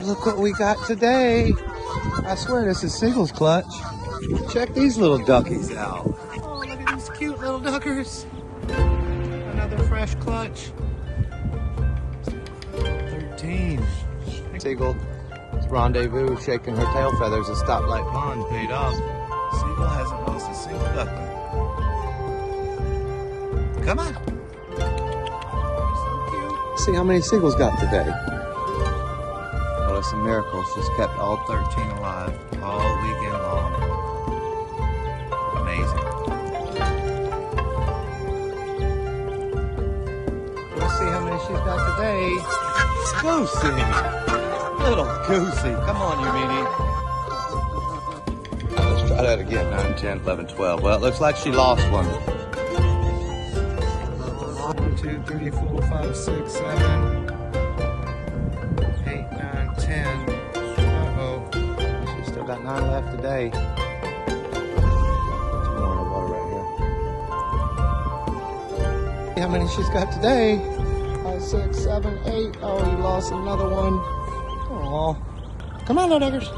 Look what we got today. I swear this is Seagull's clutch. Check these little duckies out. Oh, look at these cute little duckers. Another fresh clutch. 13. Seagull. Rendezvous shaking her tail feathers at Stoplight Pond paid off. Seagull hasn't lost a single duckling. Come on. So cute. See how many seagulls got today. Well, it's a miracle. She's kept all 13 alive all weekend long. Amazing. Let's see how many she's got today. Goosey. Little Goosey. Come on, you meanie. Let's try that again. 9, 10, 11, 12. Well, it looks like she lost one. 1, 2, 3, 4, 5, 6, 7, 8, 9, 10. Uh-oh. She's still got 9 left today. Some more in the water right here. See how many she's got today? 5, 6, 7, 8. Oh, you lost another one. Aw. Come on, little duckers.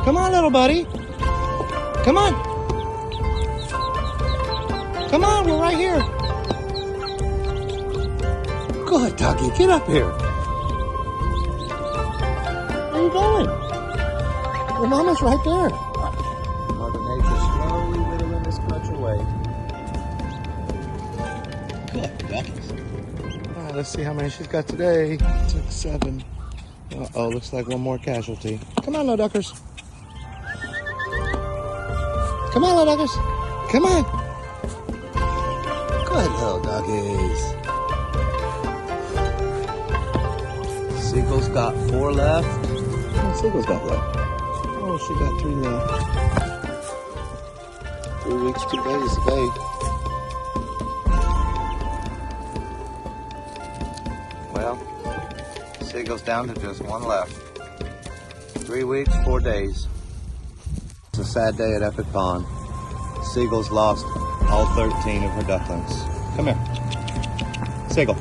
Come on, little buddy. Come on. Come on, we're right here. Good, doggy. Get up here. Where are you going? Your mama's right there. Mother Nature slowly whittling this clutch away. Good, duckies. All right, let's see how many she's got today. 6, 7. Uh-oh, looks like one more casualty. Come on, little duckers. Come on, little duckers. Come on. Good little doggies. Seagull's got 4 left. Oh, Seagull's got left. Oh, she got 3 left. 3 weeks, 2 days today. Well, Seagull's down to just 1 left. 3 weeks, 4 days. It's a sad day at Epic Pond. Seagull's lost all 13 of her ducklings. Come here. Seagull.